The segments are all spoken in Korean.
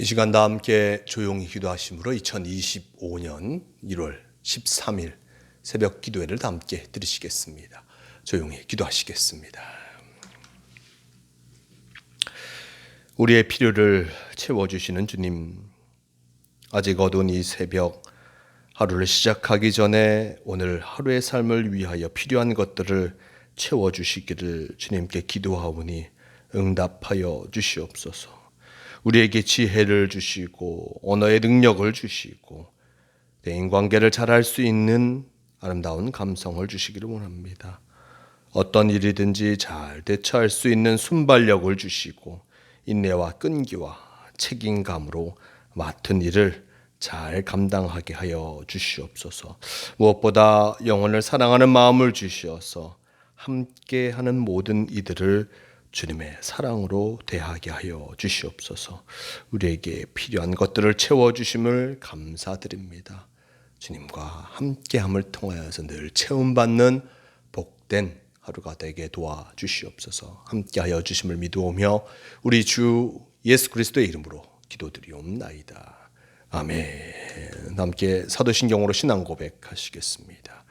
이 시간 다 함께 조용히 기도하심으로 2025년 1월 13일 새벽 기도회를 다 함께 들으시겠습니다. 조용히 기도하시겠습니다. 우리의 필요를 채워주시는 주님, 아직 어두운 이 새벽 하루를 시작하기 전에 오늘 하루의 삶을 위하여 필요한 것들을 채워주시기를 주님께 기도하오니 응답하여 주시옵소서. 우리에게 지혜를 주시고 언어의 능력을 주시고 대인관계를 잘할 수 있는 아름다운 감성을 주시기를 원합니다. 어떤 일이든지 잘 대처할 수 있는 순발력을 주시고 인내와 끈기와 책임감으로 맡은 일을 잘 감당하게 하여 주시옵소서. 무엇보다 영혼을 사랑하는 마음을 주시어서 함께하는 모든 이들을 주님의 사랑으로 대하게 하여 주시옵소서. 우리에게 필요한 것들을 채워주심을 감사드립니다. 주님과 함께함을 통하여서 늘 채움받는 복된 하루가 되게 도와주시옵소서. 함께하여 주심을 믿으오며 우리 주 예수 그리스도의 이름으로 기도드리옵나이다. 아멘. 함께 사도신경으로 신앙 고백하시겠습니다.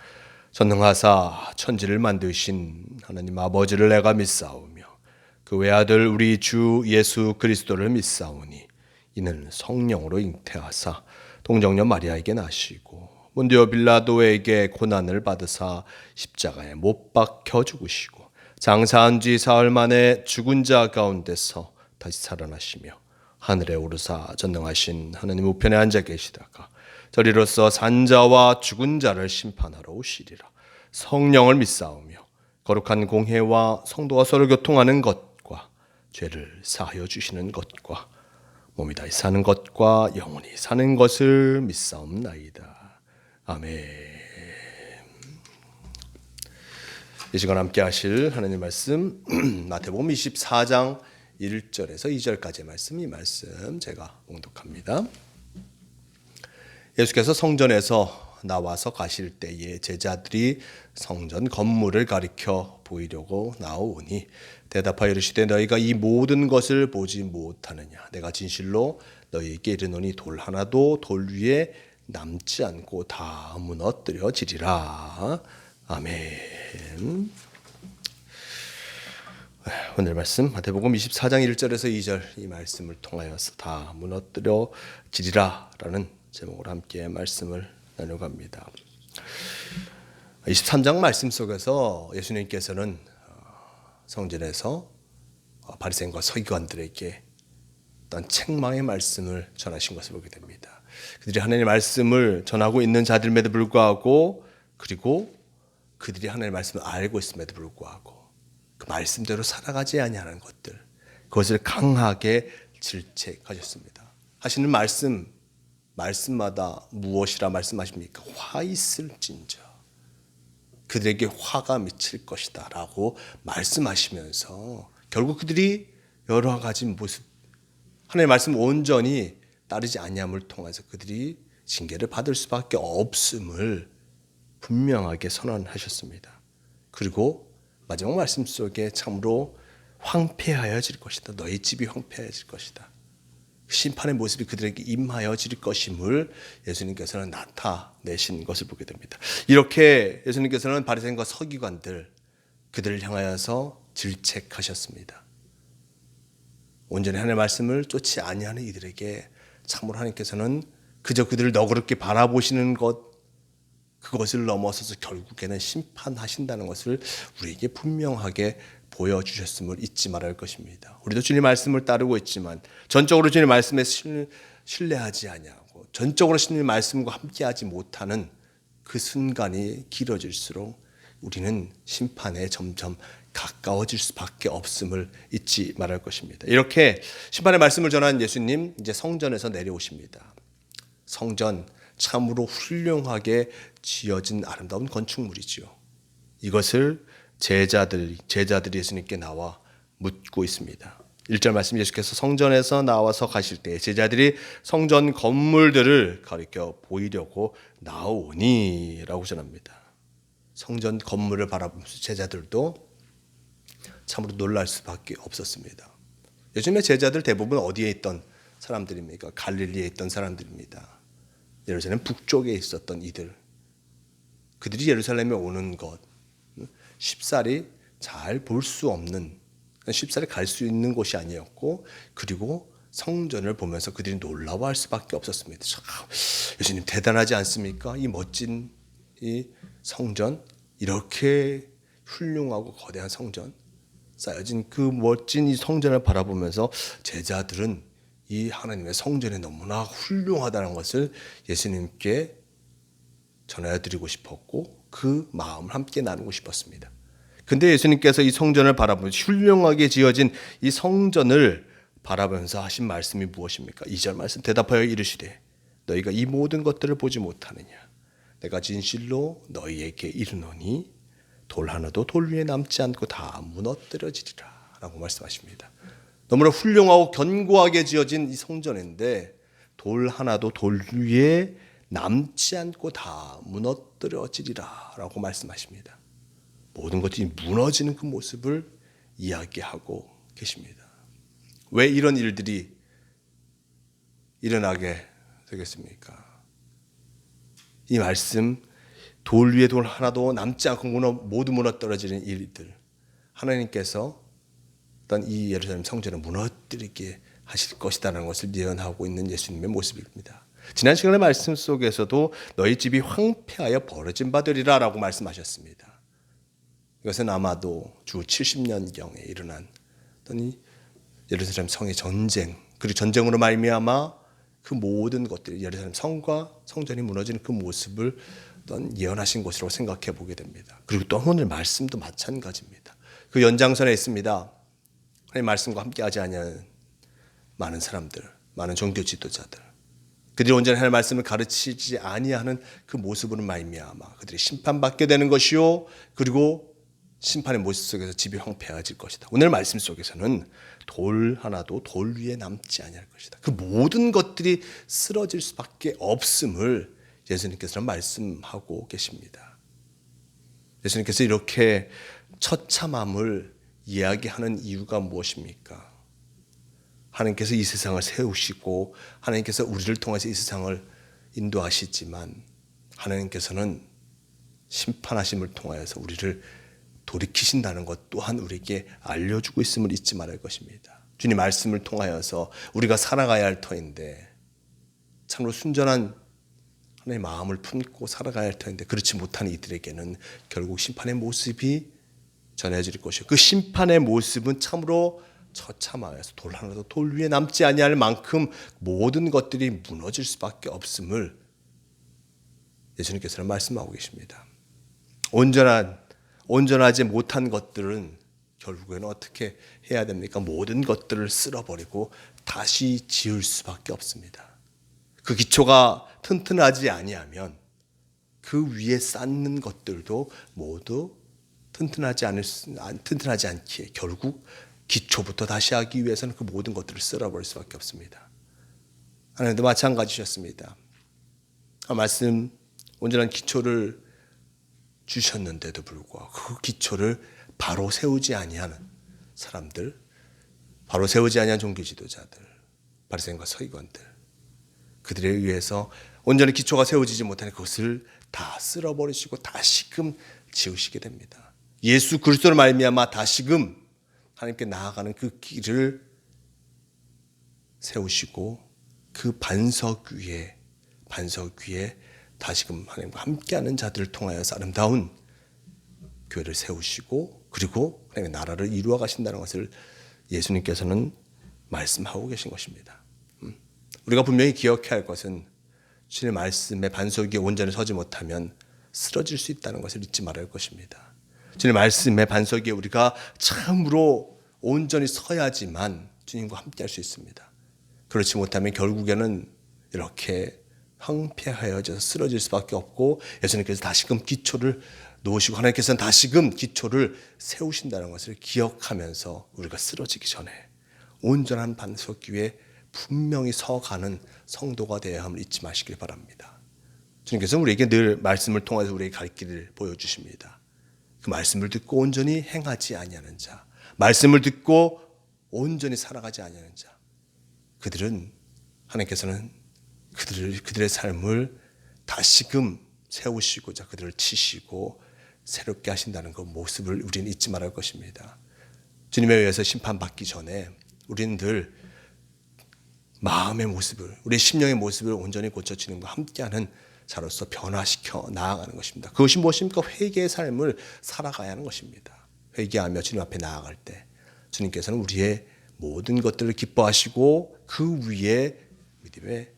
전능하사 천지를 만드신 하나님 아버지를 내가 믿사오며 그 외아들 우리 주 예수 그리스도를 믿사오니 이는 성령으로 잉태하사 동정녀 마리아에게 나시고 본디오 빌라도에게 고난을 받으사 십자가에 못 박혀 죽으시고 장사한 지 사흘 만에 죽은 자 가운데서 다시 살아나시며 하늘에 오르사 전능하신 하나님 우편에 앉아 계시다가 저리로서 산자와 죽은 자를 심판하러 오시리라. 성령을 믿사오며 거룩한 공회와 성도가 서로 교통하는 것과 죄를 사하여 주시는 것과 몸이 다시 사는 것과 영원히 사는 것을 믿사옵나이다. 아멘. 이 시간 함께 하실 하나님 말씀 마태복음 24장 1절에서 2절까지의 말씀, 이 말씀 제가 봉독합니다. 예수께서 성전에서 나와서 가실 때에 제자들이 성전 건물을 가리켜 보이려고 나오니 대답하여 이르시되 너희가 이 모든 것을 보지 못하느냐. 내가 진실로 너희에게 이르노니 돌 하나도 돌 위에 남지 않고 다 무너뜨려지리라. 아멘. 오늘 말씀 마태복음 24장 1절에서 2절 이 말씀을 통하여서 다 무너뜨려지리라 라는 제목으로 함께 말씀을 나눠갑니다. 23장 말씀 속에서 예수님께서는 성전에서 바리새인과 서기관들에게 어떤 책망의 말씀을 전하신 것을 보게 됩니다. 그들이 하나님의 말씀을 전하고 있는 자들임에도 불구하고, 그리고 그들이 하나님의 말씀을 알고 있음에도 불구하고 그 말씀대로 살아가지 아니하는 것들, 그것을 강하게 질책하셨습니다. 하시는 말씀마다 무엇이라 말씀하십니까? 화 있을진저 그들에게 화가 미칠 것이다 라고 말씀하시면서 결국 그들이 여러 가지 모습, 하나님의 말씀 온전히 따르지 아니함을 통해서 그들이 징계를 받을 수밖에 없음을 분명하게 선언하셨습니다. 그리고 마지막 말씀 속에 참으로 황폐하여질 것이다. 너희 집이 황폐하여질 것이다. 심판의 모습이 그들에게 임하여질 것임을 예수님께서는 나타내신 것을 보게 됩니다. 이렇게 예수님께서는 바리새인과 서기관들, 그들을 향하여서 질책하셨습니다. 온전히 하나님의 말씀을 쫓지 아니하는 이들에게 참으로 하나님께서는 그저 그들을 너그럽게 바라보시는 것, 그것을 넘어서서 결국에는 심판하신다는 것을 우리에게 분명하게 보여주셨음을 잊지 말아야 할 것입니다. 우리도 주님 말씀을 따르고 있지만 전적으로 주님 말씀에 신뢰하지 아니하고 전적으로 주님 말씀과 함께하지 못하는 그 순간이 길어질수록 우리는 심판에 점점 가까워질 수밖에 없음을 잊지 말아야 할 것입니다. 이렇게 심판의 말씀을 전한 예수님, 이제 성전에서 내려오십니다. 성전 참으로 훌륭하게 지어진 아름다운 건축물이죠. 이것을 제자들이 예수님께 나와 묻고 있습니다. 1절 말씀, 예수께서 성전에서 나와서 가실 때 제자들이 성전 건물들을 가리켜 보이려고 나오니 라고 전합니다. 성전 건물을 바라보면서 제자들도 참으로 놀랄 수밖에 없었습니다. 요즘에 제자들 대부분 어디에 있던 사람들입니까? 갈릴리에 있던 사람들입니다. 예루살렘 북쪽에 있었던 이들. 그들이 예루살렘에 오는 것, 쉽사리 잘 볼 수 없는, 쉽사리 갈 수 있는 곳이 아니었고, 그리고 성전을 보면서 그들이 놀라워할 수밖에 없었습니다. 참, 예수님 대단하지 않습니까? 이 멋진 이 성전, 이렇게 훌륭하고 거대한 성전, 쌓여진 그 멋진 이 성전을 바라보면서 제자들은 이 하나님의 성전이 너무나 훌륭하다는 것을 예수님께 전해드리고 싶었고 그 마음을 함께 나누고 싶었습니다. 근데 예수님께서 이 성전을 바라보면서 훌륭하게 지어진 이 성전을 바라보면서 하신 말씀이 무엇입니까? 2절 말씀 대답하여 이르시되 너희가 이 모든 것들을 보지 못하느냐? 내가 진실로 너희에게 이르노니 돌 하나도 돌 위에 남지 않고 다 무너뜨려지리라 라고 말씀하십니다. 너무나 훌륭하고 견고하게 지어진 이 성전인데 돌 하나도 돌 위에 남지 않고 다 무너뜨려지리라 라고 말씀하십니다. 모든 것들이 무너지는 그 모습을 이야기하고 계십니다. 왜 이런 일들이 일어나게 되겠습니까? 이 말씀, 돌 위에 돌 하나도 남지 않고 모두 무너뜨려지는 일들, 하나님께서 어떤 이 예루살렘 성전을 무너뜨리게 하실 것이라는 것을 예언하고 있는 예수님의 모습입니다. 지난 시간의 말씀 속에서도 너희 집이 황폐하여 버려진 바 되리라 라고 말씀하셨습니다. 이것은 아마도 주 70년경에 일어난 어떤 이 예루살렘 성의 전쟁, 그리고 전쟁으로 말미암아 그 모든 것들이 예루살렘 성과 성전이 무너지는 그 모습을 어떤 예언하신 것으로 생각해 보게 됩니다. 그리고 또 오늘 말씀도 마찬가지입니다. 그 연장선에 있습니다. 하나님 말씀과 함께하지 아니하는 많은 사람들, 많은 종교 지도자들, 그들이 온전히 하나님의 말씀을 가르치지 아니하는 그 모습으로 말미암아 그들이 심판받게 되는 것이요, 그리고 심판의 모습 속에서 집이 황폐해질 것이다. 오늘 말씀 속에서는 돌 하나도 돌 위에 남지 아니할 것이다. 그 모든 것들이 쓰러질 수밖에 없음을 예수님께서는 말씀하고 계십니다. 예수님께서 이렇게 처참함을 이야기하는 이유가 무엇입니까? 하나님께서 이 세상을 세우시고 하나님께서 우리를 통해서 이 세상을 인도하시지만 하나님께서는 심판하심을 통하여서 우리를 돌이키신다는 것 또한 우리에게 알려주고 있음을 잊지 말할 것입니다. 주님 말씀을 통하여서 우리가 살아가야 할 터인데, 참으로 순전한 하나님의 마음을 품고 살아가야 할 터인데 그렇지 못한 이들에게는 결국 심판의 모습이 전해질 것이고, 그 심판의 모습은 참으로 처참하여서 돌 하나도 돌 위에 남지 아니할 만큼 모든 것들이 무너질 수밖에 없음을 예수님께서는 말씀하고 계십니다. 온전하지 못한 것들은 결국에는 어떻게 해야 됩니까? 모든 것들을 쓸어버리고 다시 지을 수밖에 없습니다. 그 기초가 튼튼하지 아니하면 그 위에 쌓는 것들도 모두 튼튼하지 않기에 결국 기초부터 다시 하기 위해서는 그 모든 것들을 쓸어버릴 수밖에 없습니다. 하나님도 마찬가지셨습니다. 말씀 온전한 기초를 주셨는데도 불구하고 그 기초를 바로 세우지 아니하는 사람들, 바로 세우지 아니한 종교 지도자들, 바리새인과 서기관들, 그들에 의해서 온전히 기초가 세워지지 못하는 그것을 다 쓸어버리시고 다시금 지으시게 됩니다. 예수 그리스도로 말미암아 다시금 하나님께 나아가는 그 길을 세우시고 그 반석 위에 다시금 하나님과 함께하는 자들을 통하여서 아름다운 교회를 세우시고 그리고 하나님의 나라를 이루어 가신다는 것을 예수님께서는 말씀하고 계신 것입니다. 우리가 분명히 기억해야 할 것은 주님의 말씀의 반석 위에 온전히 서지 못하면 쓰러질 수 있다는 것을 잊지 말아야 할 것입니다. 주님의 말씀의 반석 위에 우리가 참으로 온전히 서야지만 주님과 함께할 수 있습니다. 그렇지 못하면 결국에는 이렇게 황폐하여져서 쓰러질 수밖에 없고, 예수님께서 다시금 기초를 놓으시고 하나님께서는 다시금 기초를 세우신다는 것을 기억하면서 우리가 쓰러지기 전에 온전한 반석 위에 분명히 서가는 성도가 되어야 함을 잊지 마시길 바랍니다. 주님께서 우리에게 늘 말씀을 통해서 우리에게 갈 길을 보여주십니다. 그 말씀을 듣고 온전히 행하지 아니하는 자, 말씀을 듣고 온전히 살아가지 아니하는 자, 그들은 하나님께서는 그들의 삶을 다시금 세우시고자 그들을 치시고 새롭게 하신다는 그 모습을 우리는 잊지 말할 것입니다. 주님에 의해서 심판받기 전에 우리는 늘 마음의 모습을, 우리 심령의 모습을 온전히 고쳐 주님과 함께하는 자로서 변화시켜 나아가는 것입니다. 그것이 무엇입니까? 회개의 삶을 살아가야 하는 것입니다. 회개하며 주님 앞에 나아갈 때 주님께서는 우리의 모든 것들을 기뻐하시고 그 위에 믿음의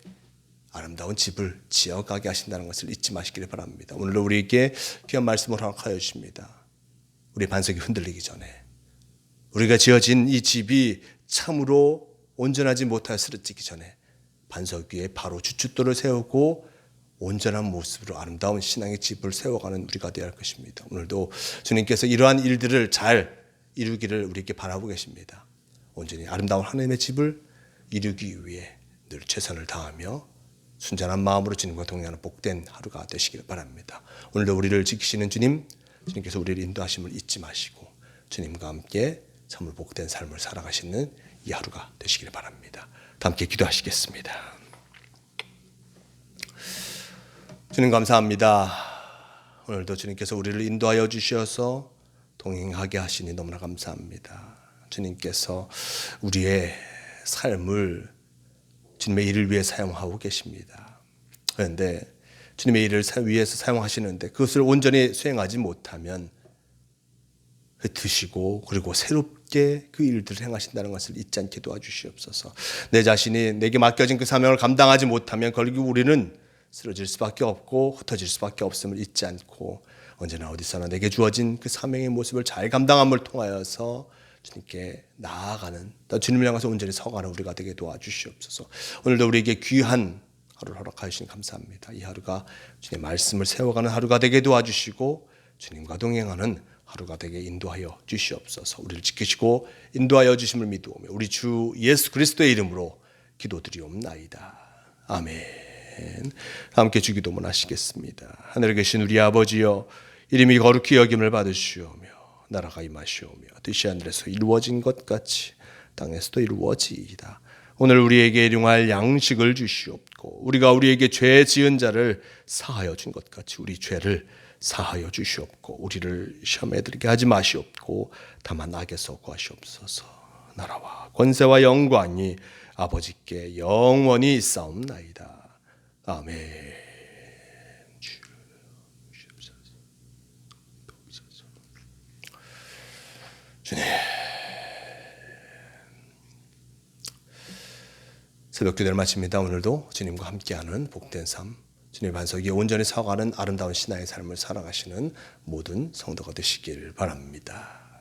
아름다운 집을 지어가게 하신다는 것을 잊지 마시기를 바랍니다. 오늘도 우리에게 귀한 말씀을 허락하여 주십니다. 우리 반석이 흔들리기 전에 우리가 지어진 이 집이 참으로 온전하지 못하여 쓰러지기 전에 반석 위에 바로 주춧돌을 세우고 온전한 모습으로 아름다운 신앙의 집을 세워가는 우리가 되어야 할 것입니다. 오늘도 주님께서 이러한 일들을 잘 이루기를 우리에게 바라고 계십니다. 온전히 아름다운 하나님의 집을 이루기 위해 늘 최선을 다하며 순전한 마음으로 주님과 동행하는 복된 하루가 되시길 바랍니다. 오늘도 우리를 지키시는 주님께서 우리를 인도하심을 잊지 마시고 주님과 함께 참으로 복된 삶을 살아가시는 이 하루가 되시길 바랍니다. 다 함께 기도하시겠습니다. 주님 감사합니다. 오늘도 주님께서 우리를 인도하여 주셔서 동행하게 하시니 너무나 감사합니다. 주님께서 우리의 삶을 주님의 일을 위해 사용하고 계십니다. 그런데 주님의 일을 위해서 사용하시는데 그것을 온전히 수행하지 못하면 흩으시고 그리고 새롭게 그 일들을 행하신다는 것을 잊지 않게 도와주시옵소서. 내 자신이 내게 맡겨진 그 사명을 감당하지 못하면 결국 우리는 쓰러질 수밖에 없고 흩어질 수밖에 없음을 잊지 않고 언제나 어디서나 내게 주어진 그 사명의 모습을 잘 감당함을 통하여서 주님께 나아가는 또 주님을 향해서 온전히 서가는 우리가 되게 도와주시옵소서. 오늘도 우리에게 귀한 하루를 허락하여 주시니 감사합니다. 이 하루가 주님의 말씀을 세워가는 하루가 되게 도와주시고 주님과 동행하는 하루가 되게 인도하여 주시옵소서. 우리를 지키시고 인도하여 주심을 믿으오며 우리 주 예수 그리스도의 이름으로 기도드리옵나이다. 아멘. 함께 주기도문 하시겠습니다. 하늘에 계신 우리 아버지여, 이름이 거룩히 여김을 받으시오며 나라가 임하시오며 뜻이 하늘에서 이루어진 것 같이 땅에서도 이루어지이다. 오늘 우리에게 일용할 양식을 주시옵고 우리가 우리에게 죄 지은 자를 사하여 준 것 같이 우리 죄를 사하여 주시옵고 우리를 시험에 들게 하지 마시옵고 다만 악에서 구하시옵소서. 나라와 권세와 영광이 아버지께 영원히 있사옵나이다. 아멘. 주님, 새벽 기도를 마칩니다. 오늘도 주님과 함께하는 복된 삶, 주님의 반석 위에 온전히 서가는 아름다운 신앙의 삶을 살아가시는 모든 성도가 되시길 바랍니다.